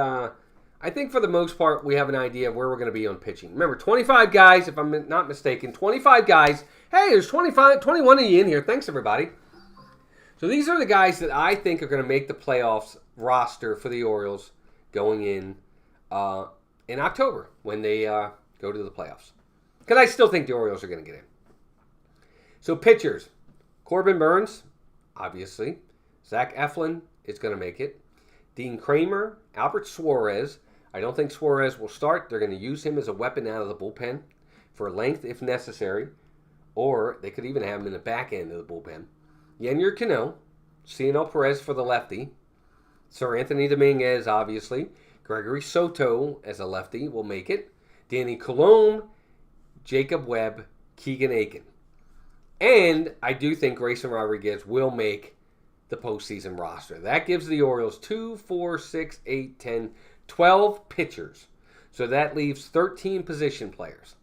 I think for the most part, we have an idea of where we're going to be on pitching. Remember, 25 guys, if I'm not mistaken. 25 guys. Hey, there's 21 of you in here. Thanks, everybody. So these are the guys that I think are going to make the playoffs roster for the Orioles going in October when they go to the playoffs. Because I still think the Orioles are going to get in. So pitchers. Corbin Burns, obviously. Zach Eflin is going to make it. Dean Kramer, Albert Suarez. I don't think Suarez will start. They're going to use him as a weapon out of the bullpen for length if necessary. Or they could even have him in the back end of the bullpen. Yennier Cano, Cionel Perez for the lefty. Sir Anthony Dominguez, obviously. Gregory Soto as a lefty will make it. Danny Colome, Jacob Webb, Keegan Aiken. And I do think Grayson Rodriguez will make the postseason roster. That gives the Orioles 2, 4, 6, 8, 10, 12 pitchers. So that leaves 13 position players.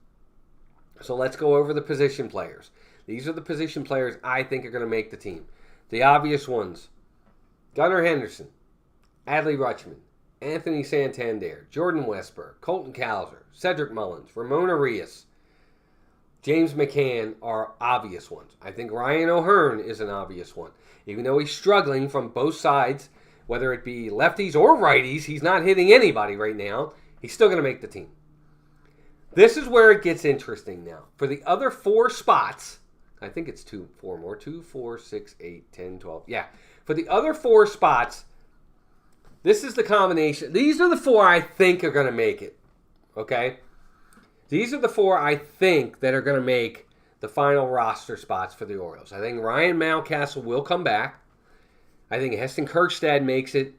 So let's go over the position players. These are the position players I think are going to make the team. The obvious ones: Gunnar Henderson, Adley Rutschman, Anthony Santander, Jordan Westburg, Colton Cowser, Cedric Mullins, Ramon Arias, James McCann are obvious ones. I think Ryan O'Hearn is an obvious one. Even though he's struggling from both sides, whether it be lefties or righties, he's not hitting anybody right now. He's still going to make the team. This is where it gets interesting now. For the other 4 spots, I think it's 4 more. 2, 4, 6, 8, 10, 12. Yeah. For the other 4 spots, this is the combination. These are the 4 I think are going to make it. Okay? These are the 4 I think that are going to make the final roster spots for the Orioles. I think Ryan Mountcastle will come back. I think Heston Kjerstad makes it.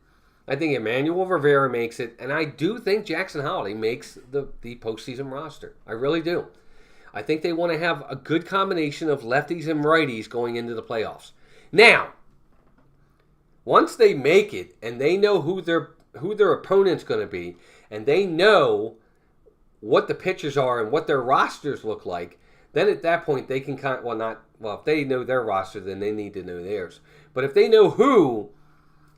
I think Emmanuel Rivera makes it. And I do think Jackson Holiday makes the postseason roster. I really do. I think they want to have a good combination of lefties and righties going into the playoffs. Now, once they make it and they know who their opponent's going to be, and they know what the pitchers are and what their rosters look like, then at that point they can if they know their roster, then they need to know theirs. But if they know who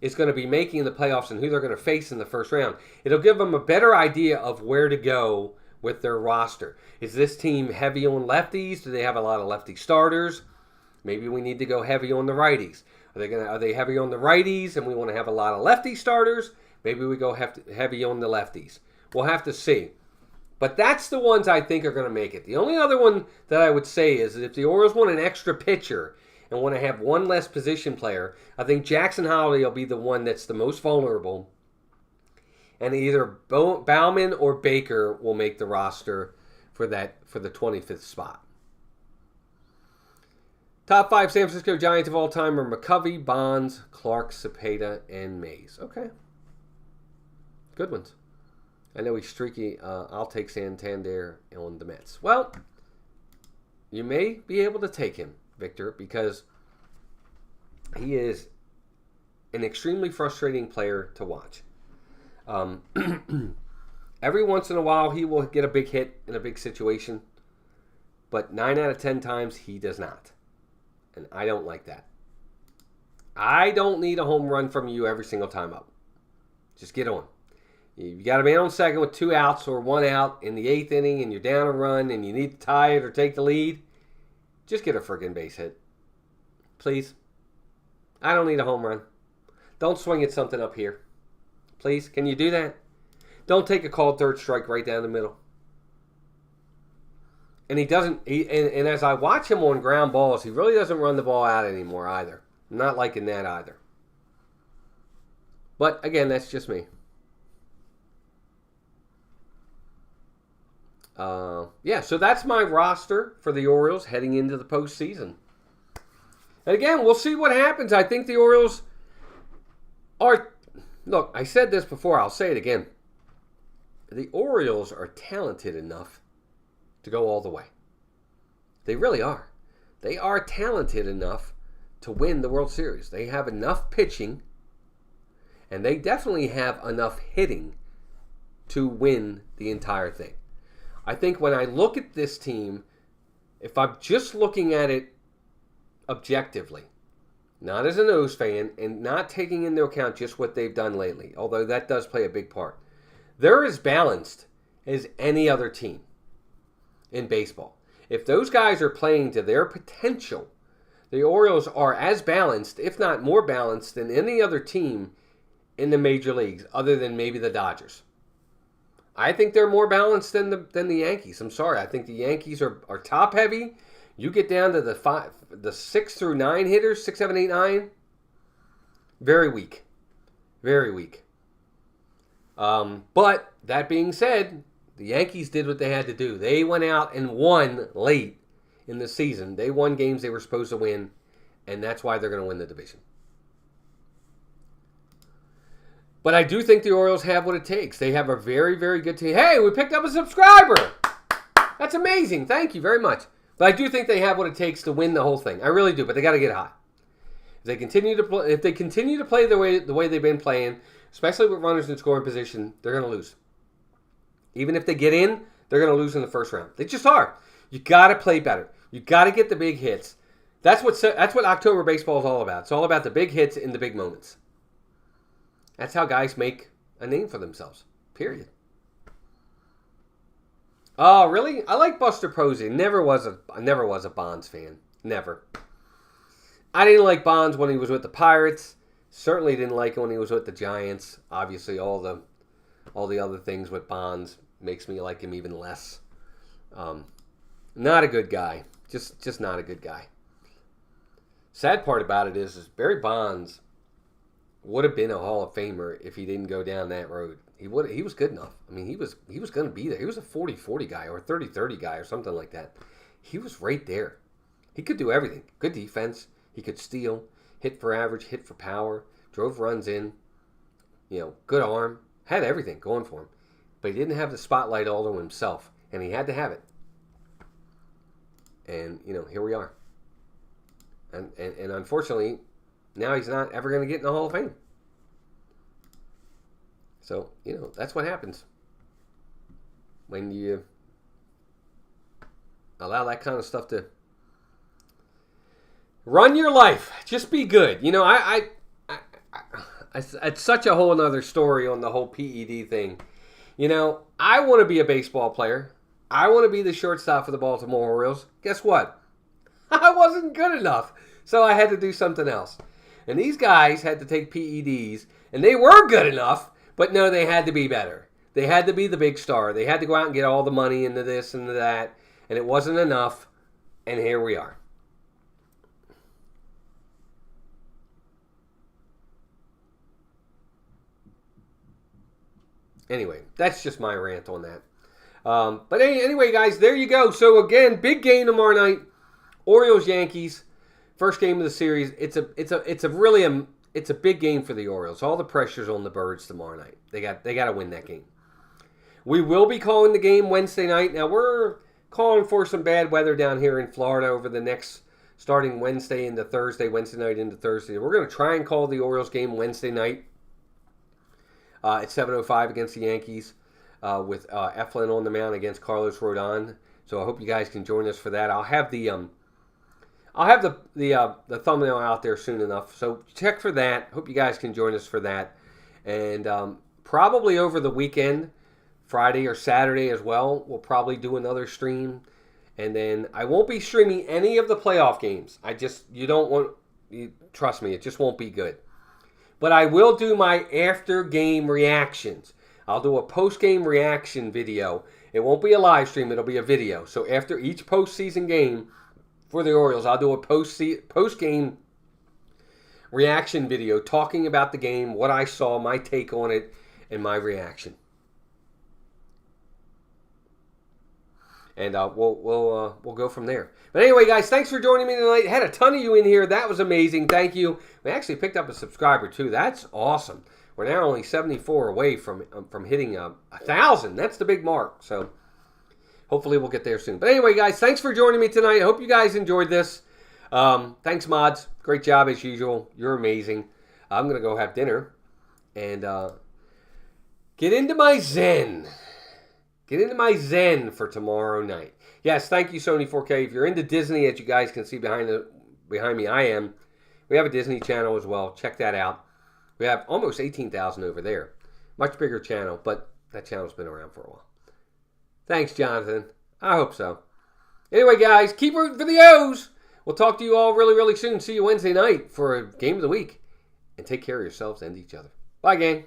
is going to be making the playoffs and who they're going to face in the first round, it'll give them a better idea of where to go with their roster. Is this team heavy on lefties? Do they have a lot of lefty starters? Maybe we need to go heavy on the righties. Are they heavy on the righties and we want to have a lot of lefty starters? Maybe we go heavy on the lefties. We'll have to see. But that's the ones I think are going to make it. The only other one that I would say is that if the Orioles want an extra pitcher and want to have one less position player, I think Jackson Holiday will be the one that's the most vulnerable. And either Bauman or Baker will make the roster for the 25th spot. Top 5 San Francisco Giants of all time are McCovey, Bonds, Clark, Cepeda, and Mays. Okay. Good ones. I know he's streaky. I'll take Santander on the Mets. Well, you may be able to take him, Victor, because he is an extremely frustrating player to watch. Every once in a while, he will get a big hit in a big situation, but 9 out of 10 times, he does not. And I don't like that. I don't need a home run from you every single time up. Just get on. You got a man on second with 2 outs or 1 out in the 8th inning and you're down a run and you need to tie it or take the lead, just get a friggin' base hit. Please. I don't need a home run. Don't swing at something up here. Please, can you do that? Don't take a called third strike right down the middle. And he doesn't, and as I watch him on ground balls, he really doesn't run the ball out anymore either. I'm not liking that either. But again, that's just me. So that's my roster for the Orioles heading into the postseason. And again, we'll see what happens. I think the Orioles are, look, I said this before, I'll say it again. The Orioles are talented enough to go all the way. They really are. They are talented enough to win the World Series. They have enough pitching, and they definitely have enough hitting to win the entire thing. I think when I look at this team, if I'm just looking at it objectively, not as an O's fan, and not taking into account just what they've done lately, although that does play a big part, They're as balanced as any other team in baseball. If those guys are playing to their potential, the Orioles are as balanced, if not more balanced, than any other team in the major leagues, other than maybe the Dodgers. I think they're more balanced than the Yankees. I'm sorry. I think the Yankees are top heavy. You get down to the 6 through 9 hitters, 6, 7, 8, 9. Very weak. Very weak. But that being said, the Yankees did what they had to do. They went out and won late in the season. They won games they were supposed to win, and that's why they're going to win the division. But I do think the Orioles have what it takes. They have a very, very good team. Hey, we picked up a subscriber. That's amazing. Thank you very much. But I do think they have what it takes to win the whole thing. I really do, but they got to get hot. If they continue to play the way they've been playing, especially with runners in scoring position, they're going to lose. Even if they get in, they're going to lose in the first round. They just are. You got to play better. You got to get the big hits. That's what October baseball is all about. It's all about the big hits in the big moments. That's how guys make a name for themselves. Period. Oh, really? I like Buster Posey. Never was a Bonds fan. Never. I didn't like Bonds when he was with the Pirates. Certainly didn't like him when he was with the Giants. Obviously, all the other things with Bonds makes me like him even less. Not a good guy. Just not a good guy. Sad part about it is Barry Bonds would have been a Hall of Famer if he didn't go down that road. He was good enough. I mean, he was going to be there. He was a 40-40 guy or a 30-30 guy or something like that. He was right there. He could do everything. Good defense. He could steal, hit for average, hit for power, drove runs in, good arm, had everything going for him. But he didn't have the spotlight all to himself, and he had to have it. And, here we are. And unfortunately, now he's not ever going to get in the Hall of Fame. So, that's what happens when you allow that kind of stuff to run your life. Just be good. It's such a whole other story on the whole PED thing. I want to be a baseball player. I want to be the shortstop for the Baltimore Orioles. Guess what? I wasn't good enough. So I had to do something else. And these guys had to take PEDs, and they were good enough, but no, they had to be better. They had to be the big star. They had to go out and get all the money into this and that, and it wasn't enough, and here we are. Anyway, that's just my rant on that. But anyway, guys, there you go. So again, big game tomorrow night. Orioles-Yankees, first game of the series. It's a big game for the Orioles. All the pressure's on the Birds tomorrow night. They got to win that game. We will be calling the game Wednesday night. Now we're calling for some bad weather down here in Florida over the next starting Wednesday into Thursday, Wednesday night into Thursday. We're going to try and call the Orioles game Wednesday night at 7:05 against the Yankees with Eflin on the mound against Carlos Rodon. So I hope you guys can join us for that. I'll have the thumbnail out there soon enough. So check for that. Hope you guys can join us for that. And probably over the weekend, Friday or Saturday as well, we'll probably do another stream. And then I won't be streaming any of the playoff games. Trust me, it just won't be good. But I will do my after-game reactions. I'll do a post-game reaction video. It won't be a live stream. It'll be a video. So after each postseason game for the Orioles, I'll do a post-game reaction video talking about the game, what I saw, my take on it, and my reaction. And we'll go from there. But anyway, guys, thanks for joining me tonight. Had a ton of you in here. That was amazing. Thank you. We actually picked up a subscriber, too. That's awesome. We're now only 74 away from hitting 1,000. That's the big mark. So hopefully we'll get there soon. But anyway, guys, thanks for joining me tonight. I hope you guys enjoyed this. Thanks, mods. Great job as usual. You're amazing. I'm going to go have dinner and get into my zen. Get into my zen for tomorrow night. Yes, thank you, Sony 4K. If you're into Disney, as you guys can see behind me, I am. We have a Disney channel as well. Check that out. We have almost 18,000 over there. Much bigger channel, but That channel's been around for a while. Thanks, Jonathan. I hope so. Anyway, guys, keep rooting for the O's. We'll talk to you all really, really soon. See you Wednesday night for a game of the week. And take care of yourselves and each other. Bye, gang.